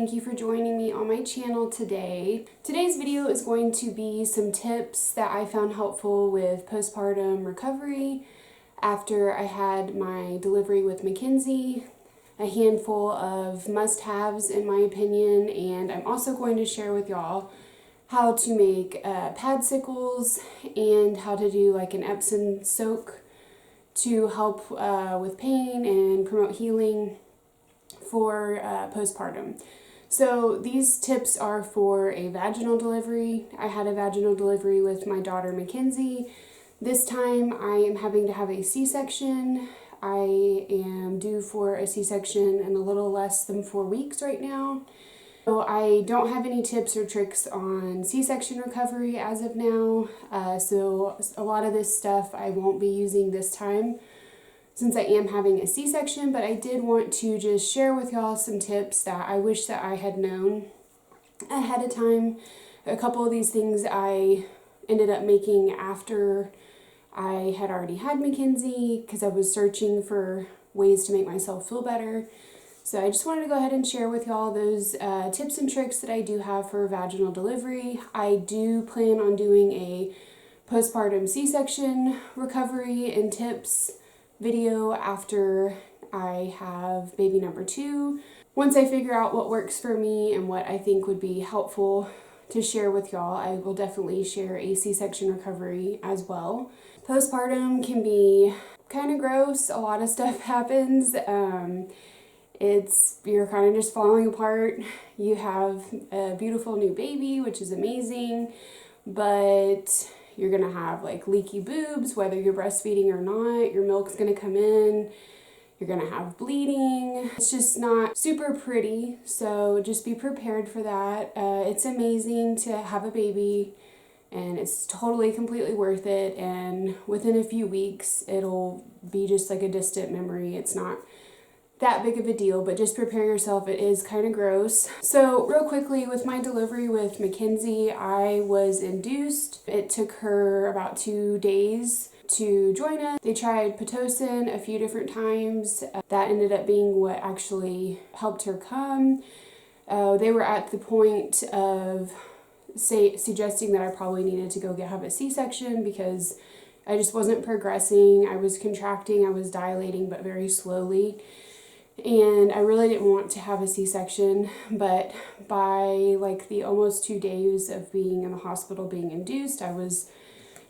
thank you for joining me on my channel today. Today's video is going to be some tips that I found helpful with postpartum recovery after I had my delivery with Mackenzie. A handful of must-haves in my opinion, and I'm also going to share with y'all how to make Padsicles and how to do like an Epsom soak to help with pain and promote healing for postpartum. So these tips are for a vaginal delivery. I had a vaginal delivery with my daughter Mackenzie. This time I am having to have a C-section. I am due for a C-section in a little less than 4 weeks right now. So I don't have any tips or tricks on C-section recovery as of now. So a lot of this stuff I won't be using this time since I am having a C-section, but I did want to just share with y'all some tips that I wish that I had known ahead of time. A couple of these things I ended up making after I had already had Mackenzie because I was searching for ways to make myself feel better. So I just wanted to go ahead and share with y'all those tips and tricks that I do have for vaginal delivery. I do plan on doing a postpartum C-section recovery and tips video after I have baby number 2. Once I figure out what works for me and what I think would be helpful to share with y'all, I will definitely share a C-section recovery as well. Postpartum can be kind of gross. A lot of stuff happens. You're kind of just falling apart. You have a beautiful new baby, which is amazing, but you're gonna have like leaky boobs, whether you're breastfeeding or not. Your milk's gonna come in. You're gonna have bleeding. It's just not super pretty, so just be prepared for that. It's amazing to have a baby, and it's totally, completely worth it, and within a few weeks, it'll be just like a distant memory. It's not that big of a deal, but just prepare yourself. It is kind of gross. So real quickly, with my delivery with Mackenzie, I was induced. It took her about 2 days to join us. They tried Pitocin a few different times. That ended up being what actually helped her come. They were at the point of suggesting that I probably needed to go have a C-section because I just wasn't progressing. I was contracting, I was dilating, but very slowly. And I really didn't want to have a C-section, but by like the almost 2 days of being in the hospital being induced, I was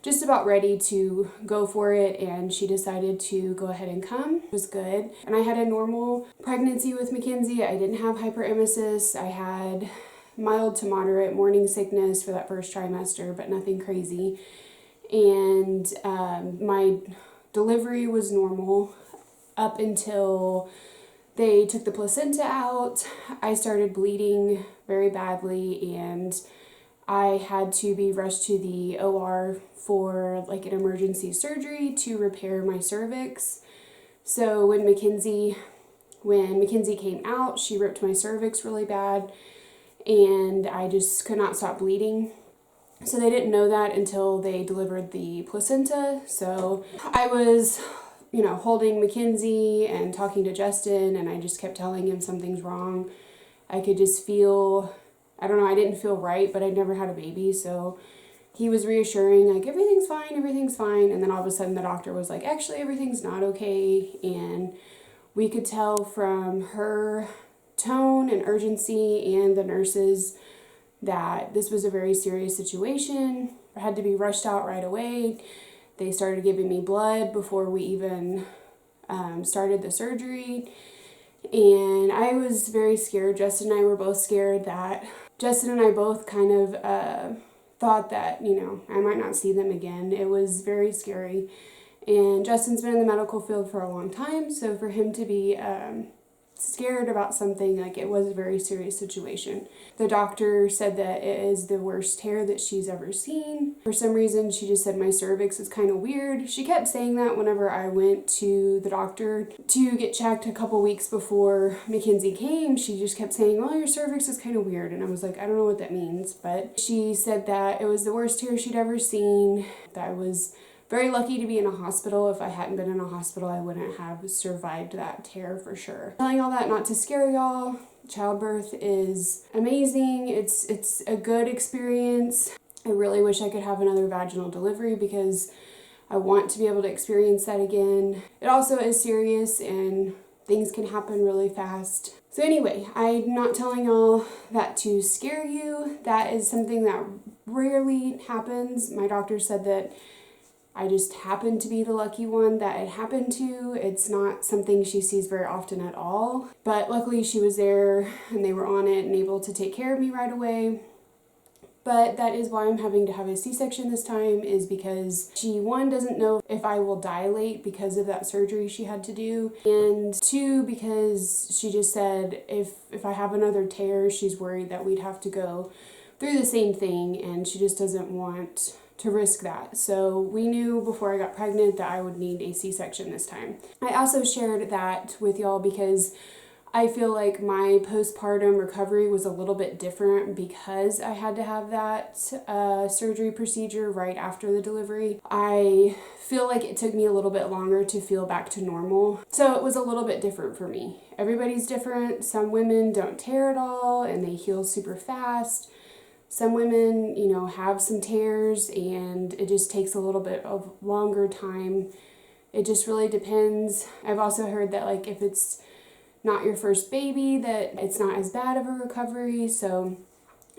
just about ready to go for it, and she decided to go ahead and come. It was good. And I had a normal pregnancy with Mackenzie. I didn't have hyperemesis. I had mild to moderate morning sickness for that first trimester, but nothing crazy. And my delivery was normal up until they took the placenta out. I started bleeding very badly, and I had to be rushed to the OR for like an emergency surgery to repair my cervix. So when Mackenzie came out, she ripped my cervix really bad, and I just could not stop bleeding. So they didn't know that until they delivered the placenta. So I was holding Mackenzie and talking to Justin, and I just kept telling him something's wrong. I could just feel, I don't know, I didn't feel right, but I'd never had a baby, so he was reassuring, like, everything's fine, and then all of a sudden the doctor was like, actually, everything's not okay, and we could tell from her tone and urgency and the nurses that this was a very serious situation. I had to be rushed out right away. They started giving me blood before we even started the surgery. And I was very scared. Justin and I were both scared that Justin and I both kind of thought that, I might not see them again. It was very scary. And Justin's been in the medical field for a long time. So for him to be scared about something, like, it was a very serious situation. The doctor said that it is the worst tear that she's ever seen. For some reason, she just said my cervix is kind of weird. She kept saying that whenever I went to the doctor to get checked a couple weeks before Mackenzie came. She just kept saying, well, your cervix is kind of weird. And I was like, I don't know what that means. But she said that it was the worst tear she'd ever seen, that I was very lucky to be in a hospital. If I hadn't been in a hospital, I wouldn't have survived that tear for sure. Telling all that not to scare y'all. Childbirth is amazing. It's a good experience. I really wish I could have another vaginal delivery because I want to be able to experience that again. It also is serious and things can happen really fast. So anyway, I'm not telling y'all that to scare you. That is something that rarely happens. My doctor said that I just happened to be the lucky one that it happened to. It's not something she sees very often at all. But luckily she was there and they were on it and able to take care of me right away. But that is why I'm having to have a C-section this time, is because she, one, doesn't know if I will dilate because of that surgery she had to do, and two, because she just said if I have another tear, she's worried that we'd have to go through the same thing, and she just doesn't want to risk that. So we knew before I got pregnant that I would need a C-section this time. I also shared that with y'all because I feel like my postpartum recovery was a little bit different because I had to have that surgery procedure right after the delivery. I feel like it took me a little bit longer to feel back to normal. So it was a little bit different for me. Everybody's different. Some women don't tear at all and they heal super fast. Some women, you know, have some tears and it just takes a little bit of longer time. It just really depends. I've also heard that like if it's not your first baby, that it's not as bad of a recovery. So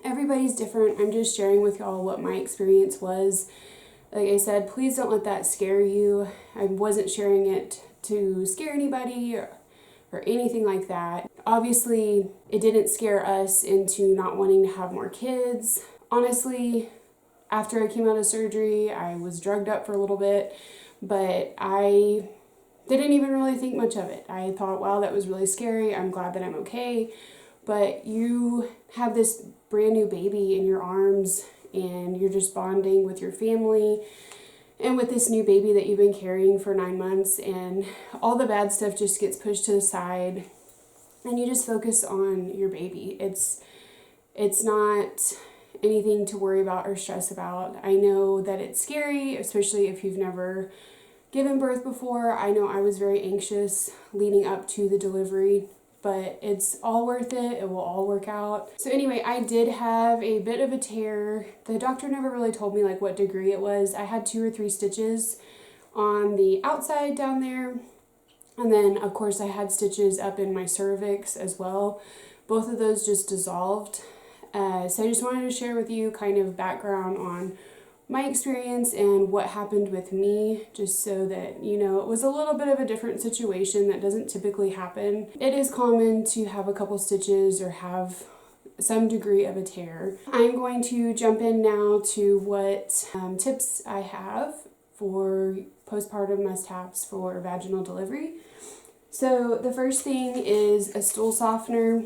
everybody's different. I'm just sharing with y'all what my experience was. Like I said, please don't let that scare you. I wasn't sharing it to scare anybody or anything like that. Obviously, it didn't scare us into not wanting to have more kids. Honestly, after I came out of surgery, I was drugged up for a little bit, but I didn't even really think much of it. I thought, wow, that was really scary. I'm glad that I'm okay. But you have this brand new baby in your arms and you're just bonding with your family and with this new baby that you've been carrying for 9 months, and all the bad stuff just gets pushed to the side and you just focus on your baby. It's not anything to worry about or stress about. I know that it's scary, especially if you've never given birth before. I know I was very anxious leading up to the delivery, but it's all worth it. It will all work out. So anyway, I did have a bit of a tear. The doctor never really told me like what degree it was. I had 2 or 3 stitches on the outside down there. And then of course I had stitches up in my cervix as well. Both of those just dissolved. So I just wanted to share with you kind of background on my experience and what happened with me, just so that you know it was a little bit of a different situation that doesn't typically happen. It is common to have a couple stitches or have some degree of a tear. I'm going to jump in now to what tips I have for postpartum must-haves for vaginal delivery. So the first thing is a stool softener.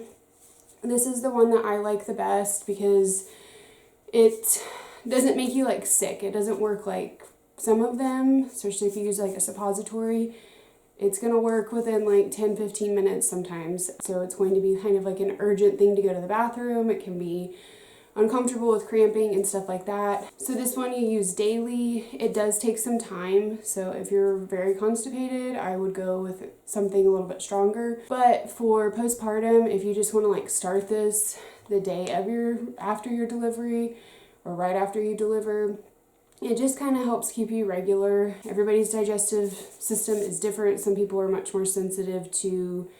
This is the one that I like the best because it doesn't make you like sick. It doesn't work like some of them, especially if you use like a suppository. It's going to work within like 10-15 minutes sometimes. So it's going to be kind of like an urgent thing to go to the bathroom. It can be uncomfortable with cramping and stuff like that. So this one you use daily. It does take some time. So if you're very constipated, I would go with something a little bit stronger. But for postpartum, if you just want to like start this the day of after your delivery, or right after you deliver, it just kind of helps keep you regular. Everybody's digestive system is different. Some people are much more sensitive to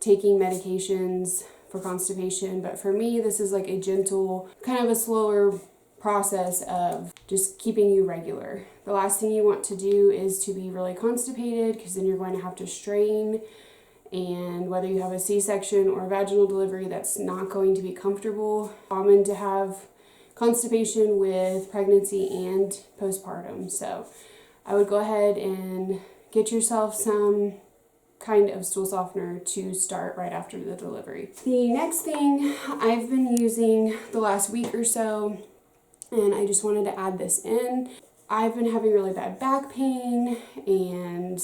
taking medications for constipation, but for me, this is like a gentle, kind of a slower process of just keeping you regular. The last thing you want to do is to be really constipated, because then you're going to have to strain, and whether you have a C-section or a vaginal delivery, that's not going to be comfortable. It's common to have constipation with pregnancy and postpartum. So I would go ahead and get yourself some kind of stool softener to start right after the delivery. The next thing I've been using the last week or so, and I just wanted to add this in. I've been having really bad back pain, and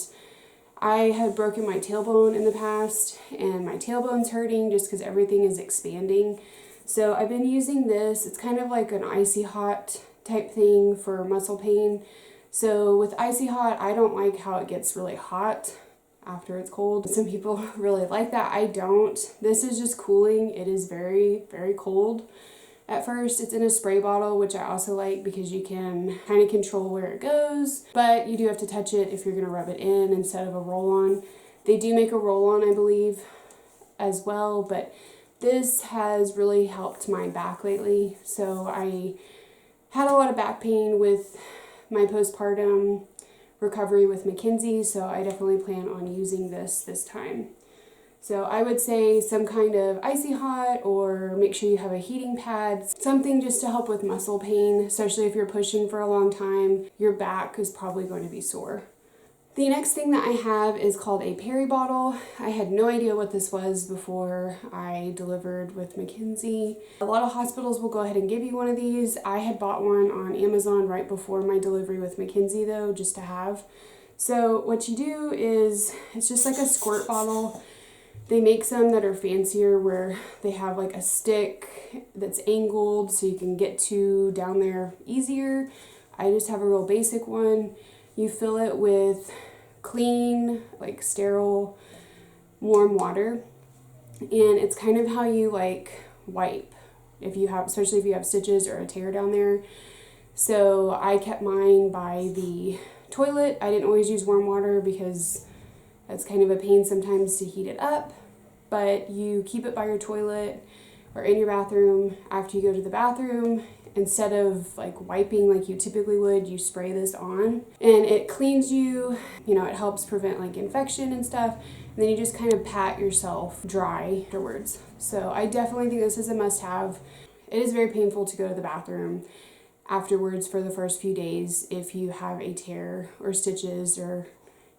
I had broken my tailbone in the past, and my tailbone's hurting just because everything is expanding. So I've been using this. It's kind of like an icy hot type thing for muscle pain. So with icy hot, I don't like how it gets really hot. after it's cold. Some people really like that. I don't. This is just cooling. It is very, very cold. At first, it's in a spray bottle, which I also like because you can kind of control where it goes, but you do have to touch it if you're going to rub it in instead of a roll-on. They do make a roll-on, I believe, as well, but this has really helped my back lately. So I had a lot of back pain with my postpartum recovery with Mackenzie, so I definitely plan on using this time. So I would say some kind of icy hot, or make sure you have a heating pad, something just to help with muscle pain, especially if you're pushing for a long time. Your back is probably going to be sore. The next thing that I have is called a Peri bottle. I had no idea what this was before I delivered with Mackenzie. A lot of hospitals will go ahead and give you one of these. I had bought one on Amazon right before my delivery with Mackenzie though, just to have. So what you do is, it's just like a squirt bottle. They make some that are fancier where they have like a stick that's angled so you can get to down there easier. I just have a real basic one. You fill it with clean, like sterile, warm water. And it's kind of how you like wipe if you have, especially if you have stitches or a tear down there. So I kept mine by the toilet. I didn't always use warm water because that's kind of a pain sometimes to heat it up, but you keep it by your toilet or in your bathroom. After you go to the bathroom, instead of like wiping like you typically would, you spray this on and it cleans you, you know, it helps prevent like infection and stuff. And then you just kind of pat yourself dry afterwards. So I definitely think this is a must-have. It is very painful to go to the bathroom afterwards for the first few days if you have a tear or stitches or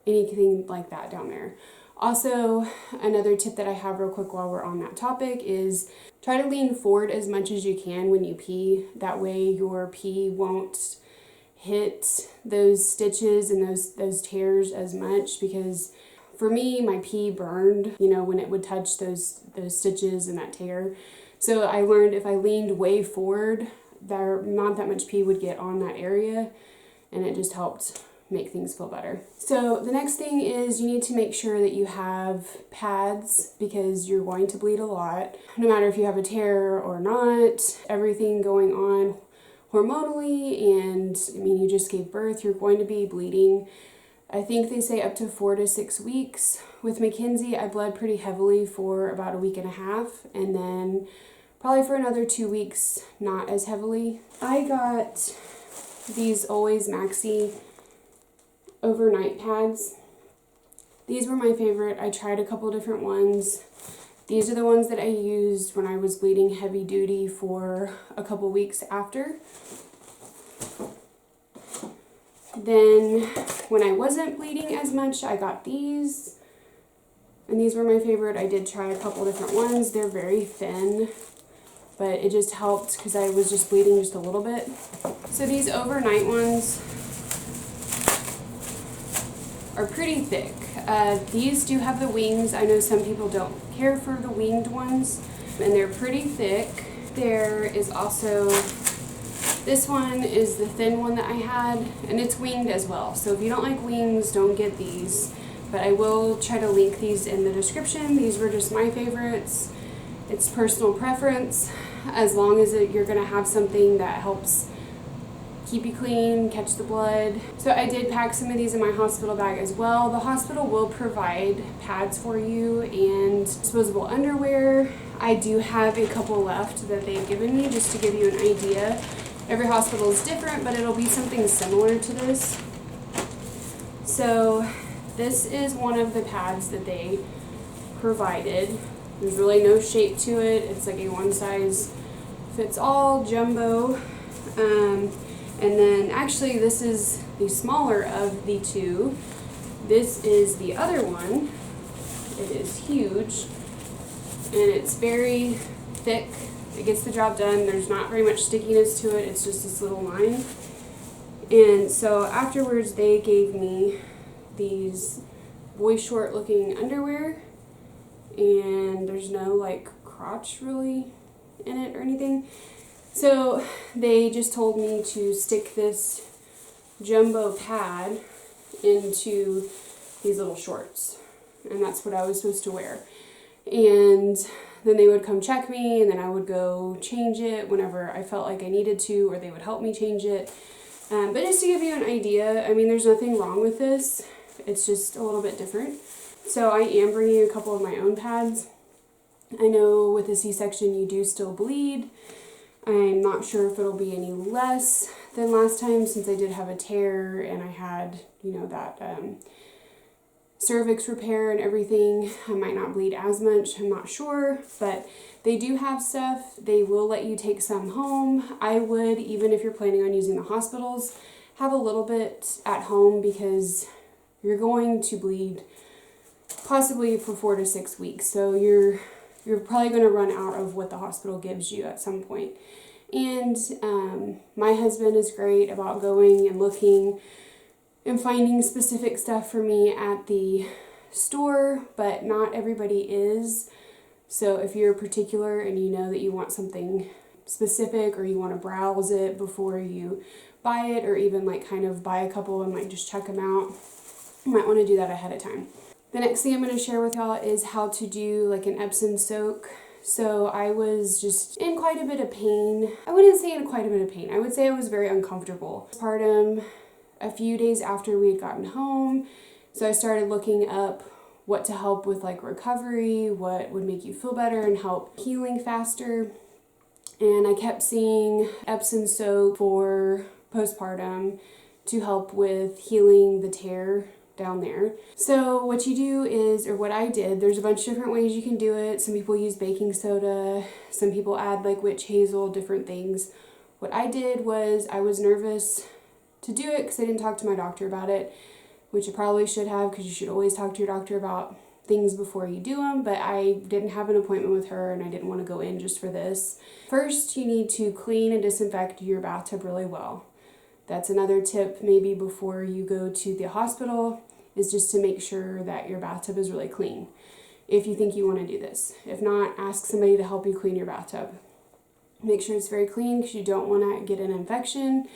anything like that down there. Also, another tip that I have real quick while we're on that topic is try to lean forward as much as you can when you pee. That way your pee won't hit those stitches and those tears as much, because for me, my pee burned, you know, when it would touch those stitches and that tear. So I learned if I leaned way forward, there not that much pee would get on that area, and it just helped make things feel better. So the next thing is you need to make sure that you have pads, because you're going to bleed a lot. No matter if you have a tear or not, everything going on hormonally, and I mean, you just gave birth, you're going to be bleeding. I think they say up to 4 to 6 weeks. With Mackenzie, I bled pretty heavily for about a week and a half, and then probably for another 2 weeks, not as heavily. I got these Always Maxi overnight pads. These were my favorite. I tried a couple different ones. These are the ones that I used when I was bleeding heavy duty for a couple weeks after. Then when I wasn't bleeding as much, I got these, and these were my favorite. I did try a couple different ones. They're very thin, but it just helped because I was just bleeding just a little bit. So these overnight ones are pretty thick. These do have the wings. I know some people don't care for the winged ones, and they're pretty thick. There is also, this one is the thin one that I had, and it's winged as well. So if you don't like wings, don't get these, but I will try to link these in the description. These were just my favorites. It's personal preference, as long as you're gonna have something that helps keep you clean, catch the blood. So I did pack some of these in my hospital bag as well. The hospital will provide pads for you and disposable underwear. I do have a couple left that they've given me just to give you an idea. Every hospital is different, but it'll be something similar to this. So this is one of the pads that they provided. There's really no shape to it. It's like a one size fits all jumbo. And then actually this is the smaller of the two. This is the other one. It is huge and it's very thick. It gets the job done. There's not very much stickiness to it. It's just this little line. And so afterwards they gave me these boy short looking underwear, and there's no like crotch really in it or anything. So they just told me to stick this jumbo pad into these little shorts. and that's what I was supposed to wear. And then they would come check me, and then I would go change it whenever I felt like I needed to, or they would help me change it. But just to give you an idea, I mean, there's nothing wrong with this. It's just a little bit different. So I am bringing a couple of my own pads. I know with a C-section you do still bleed. I'm not sure if it'll be any less than last time, since I did have a tear and I had, you know, that cervix repair and everything. I might not bleed as much, I'm not sure, but they do have stuff. They will let you take some home. I would, even if you're planning on using the hospitals, have a little bit at home, because you're going to bleed possibly for 4 to 6 weeks. So you're probably going to run out of what the hospital gives you at some point. And my husband is great about going and looking and finding specific stuff for me at the store, but not everybody is. So if you're particular and you know that you want something specific, or you want to browse it before you buy it, or even like kind of buy a couple and like just check them out, you might want to do that ahead of time. The next thing I'm going to share with y'all is how to do like an Epsom soak. So I was just in quite a bit of pain. I wouldn't say in quite a bit of pain. I would say I was very uncomfortable. Postpartum, a few days after we had gotten home. So I started looking up what to help with like recovery, what would make you feel better and help healing faster. And I kept seeing Epsom soap for postpartum to help with healing the tear down there. So what you do is, or what I did, there's a bunch of different ways you can do it. Some people use baking soda, some people add like witch hazel, different things. What I did was, I was nervous to do it because I didn't talk to my doctor about it, which I probably should have, because you should always talk to your doctor about things before you do them, but I didn't have an appointment with her and I didn't want to go in just for this. First, you need to clean and disinfect your bathtub really well. That's another tip maybe before you go to the hospital, is just to make sure that your bathtub is really clean, if you think you want to do this. If not, ask somebody to help you clean your bathtub. Make sure it's very clean, because you don't want to get an infection.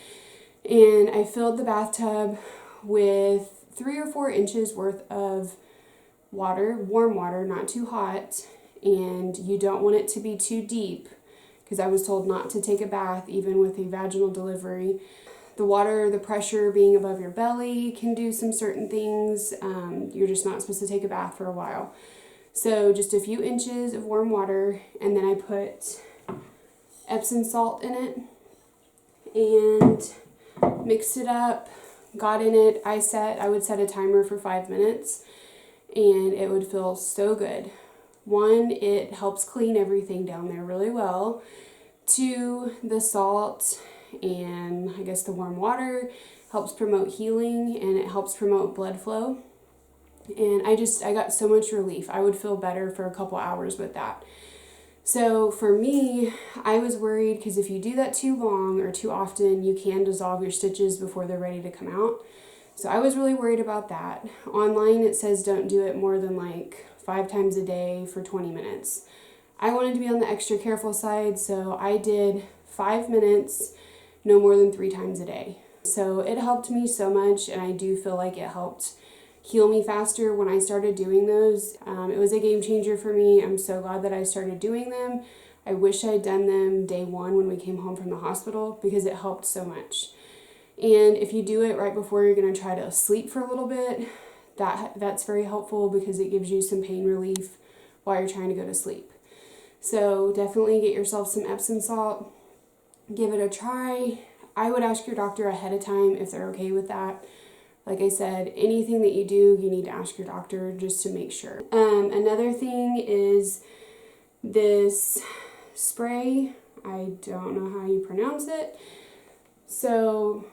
And I filled the bathtub with 3 or 4 inches worth of water, warm water, not too hot, and you don't want it to be too deep, because I was told not to take a bath even with a vaginal delivery. The water, the pressure being above your belly can do some certain things. You're just not supposed to take a bath for a while. So just a few inches of warm water, and then I put Epsom salt in it and mixed it up, got in it. I would set a timer for 5 minutes, and it would feel so good. 1, it helps clean everything down there really well. 2, the salt and I guess the warm water helps promote healing, and it helps promote blood flow. And I got so much relief. I would feel better for a couple hours with that. So for me, I was worried, because if you do that too long or too often, you can dissolve your stitches before they're ready to come out. So I was really worried about that. Online it says don't do it more than like 5 times a day for 20 minutes. I wanted to be on the extra careful side, so I did 5 minutes, no more than 3 times a day. So it helped me so much, and I do feel like it helped heal me faster when I started doing those. It was a game changer for me. I'm so glad that I started doing them. I wish I had done them day 1 when we came home from the hospital, because it helped so much. And if you do it right before you're going to try to sleep for a little bit, that's very helpful, because it gives you some pain relief while you're trying to go to sleep. So definitely get yourself some Epsom salt. Give it a try. I would ask your doctor ahead of time if they're okay with that. Like I said, anything that you do, you need to ask your doctor just to make sure. Another thing is this spray. I don't know how you pronounce it. So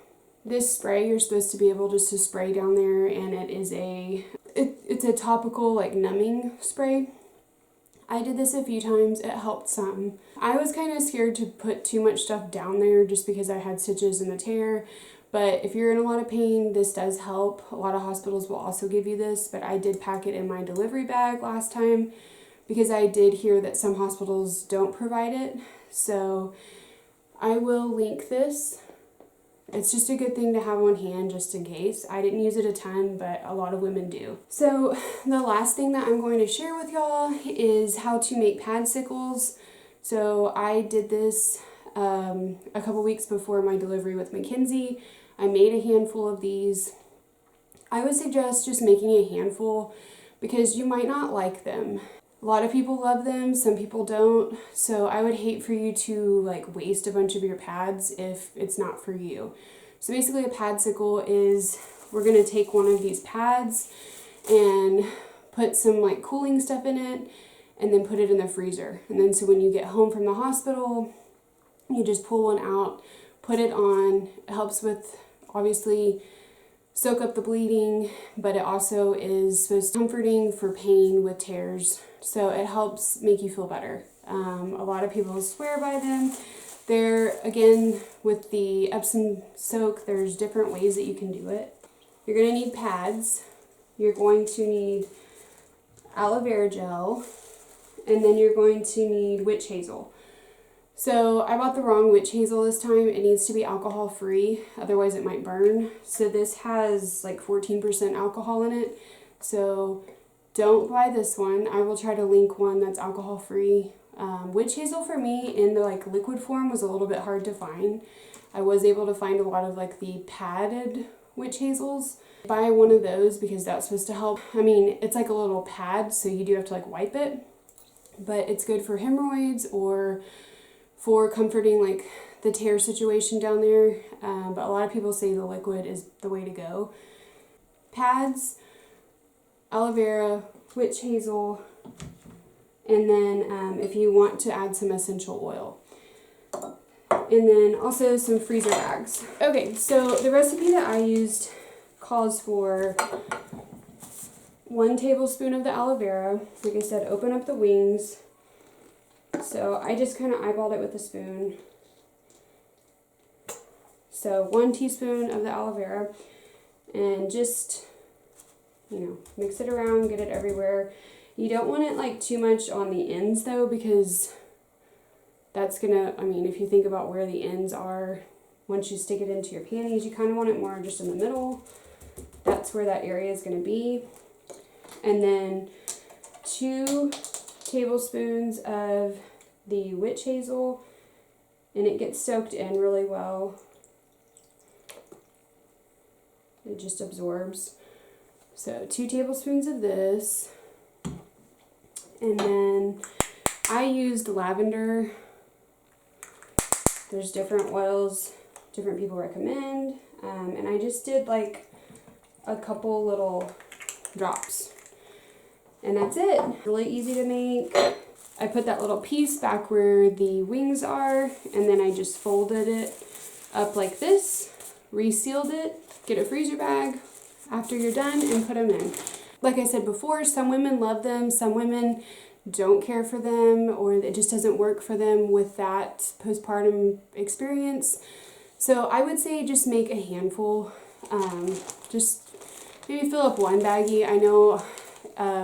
this spray, you're supposed to be able just to spray down there, and it's a topical like numbing spray. I did this a few times. It helped some. I was kind of scared to put too much stuff down there just because I had stitches in the tear. But if you're in a lot of pain, this does help. A lot of hospitals will also give you this, but I did pack it in my delivery bag last time, because I did hear that some hospitals don't provide it. So I will link this It's just a good thing to have on hand just in case. I didn't use it a ton, but a lot of women do. So the last thing that I'm going to share with y'all is how to make padsicles. So I did this a couple weeks before my delivery with Mackenzie. I made a handful of these. I would suggest just making a handful because you might not like them. A lot of people love them, some people don't. So I would hate for you to like waste a bunch of your pads if it's not for you. So basically a padsicle is, we're gonna take one of these pads and put some like cooling stuff in it and then put it in the freezer. And then so when you get home from the hospital, you just pull one out, put it on. It helps with, obviously, soak up the bleeding, but it also is supposed to be comforting for pain with tears. So it helps make you feel better. A lot of people swear by them. They're, again, with the Epsom soak, there's different ways that you can do it. You're going to need pads. You're going to need aloe vera gel. And then you're going to need witch hazel. So I bought the wrong witch hazel this time. It needs to be alcohol free, otherwise it might burn. So this has like 14% alcohol in it. So don't buy this one. I will try to link one that's alcohol free. Witch hazel for me in the like liquid form was a little bit hard to find. I was able to find a lot of like the padded witch hazels. Buy one of those because that's supposed to help. I mean, it's like a little pad, so you do have to like wipe it. But it's good for hemorrhoids or for comforting like the tear situation down there. But a lot of people say the liquid is the way to go. Pads, aloe vera, witch hazel, and then if you want to add some essential oil. And then also some freezer bags. Okay, so the recipe that I used calls for 1 tablespoon of the aloe vera. Like I said, open up the wings. So I just kind of eyeballed it with a spoon. So 1 teaspoon of the aloe vera, and just, you know, mix it around, get it everywhere. You don't want it like too much on the ends though, because that's gonna, I mean, if you think about where the ends are, once you stick it into your panties, you kind of want it more just in the middle. That's where that area is gonna be. And then 2 tablespoons of the witch hazel, and it gets soaked in really well. It just absorbs. So 2 tablespoons of this, and then I used lavender. There's different oils different people recommend, and I just did like a couple little drops. And that's it. Really easy to make. I put that little piece back where the wings are, and then I just folded it up like this, resealed it, get a freezer bag after you're done, and put them in. Like I said before, some women love them, some women don't care for them, or it just doesn't work for them with that postpartum experience. So I would say just make a handful. Just maybe fill up 1 baggie. I know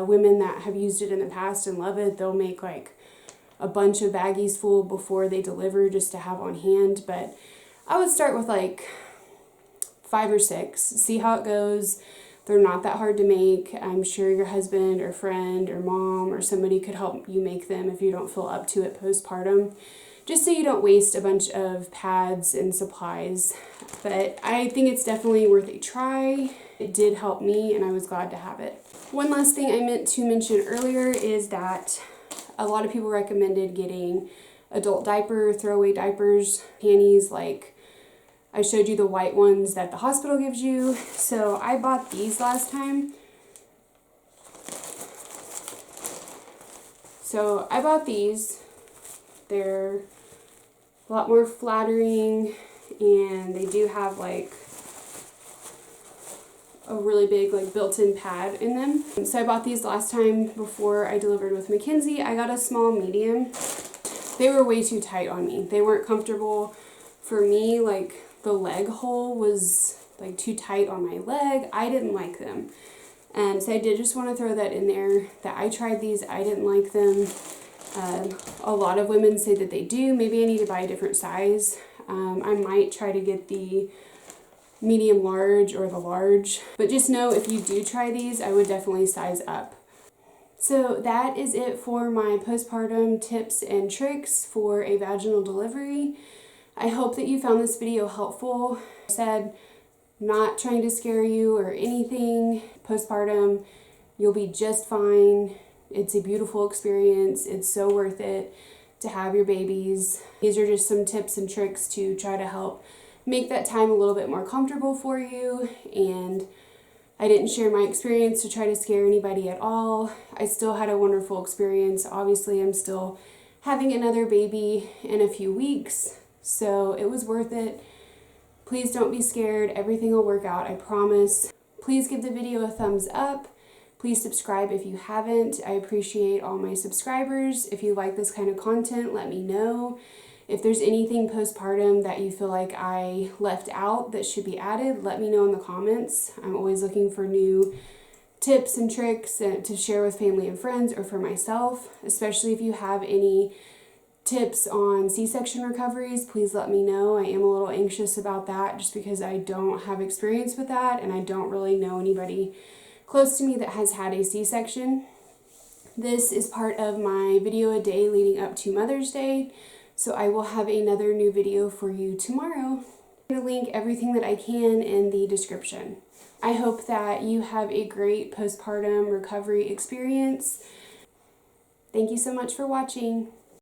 women that have used it in the past and love it, they'll make like a bunch of baggies full before they deliver just to have on hand. But I would start with like 5 or 6, see how it goes. They're not that hard to make. I'm sure your husband or friend or mom or somebody could help you make them if you don't feel up to it postpartum, just so you don't waste a bunch of pads and supplies. But I think it's definitely worth a try. It did help me, and I was glad to have it. One last thing I meant to mention earlier is that a lot of people recommended getting adult diaper, throwaway diapers, panties, like I showed you the white ones that the hospital gives you. So I bought these last time. So I bought these. They're a lot more flattering, and they do have like a really big like built-in pad in them. So I bought these last time before I delivered with Mackenzie. I got a small medium. They were way too tight on me. They weren't comfortable for me. Like the leg hole was like too tight on my leg. I didn't like them. And so I did just want to throw that in there, that I tried these, I didn't like them. A lot of women say that they do. Maybe I need to buy a different size. I might try to get the medium large or the large. But just know if you do try these, I would definitely size up. So that is it for my postpartum tips and tricks for a vaginal delivery. I hope that you found this video helpful. I said, not trying to scare you or anything. Postpartum, you'll be just fine. It's a beautiful experience. It's so worth it to have your babies. These are just some tips and tricks to try to help make that time a little bit more comfortable for you. And I didn't share my experience to try to scare anybody at all. I still had a wonderful experience. Obviously, I'm still having another baby in a few weeks, so it was worth it. Please don't be scared. Everything will work out, I promise. Please give the video a thumbs up. Please subscribe if you haven't. I appreciate all my subscribers. If you like this kind of content, let me know. If there's anything postpartum that you feel like I left out that should be added, let me know in the comments. I'm always looking for new tips and tricks to share with family and friends or for myself, especially if you have any tips on C-section recoveries. Please let me know. I am a little anxious about that just because I don't have experience with that and I don't really know anybody close to me that has had a C-section. This is part of my video a day leading up to Mother's Day. So I will have another new video for you tomorrow. I'm going to link everything that I can in the description. I hope that you have a great postpartum recovery experience. Thank you so much for watching.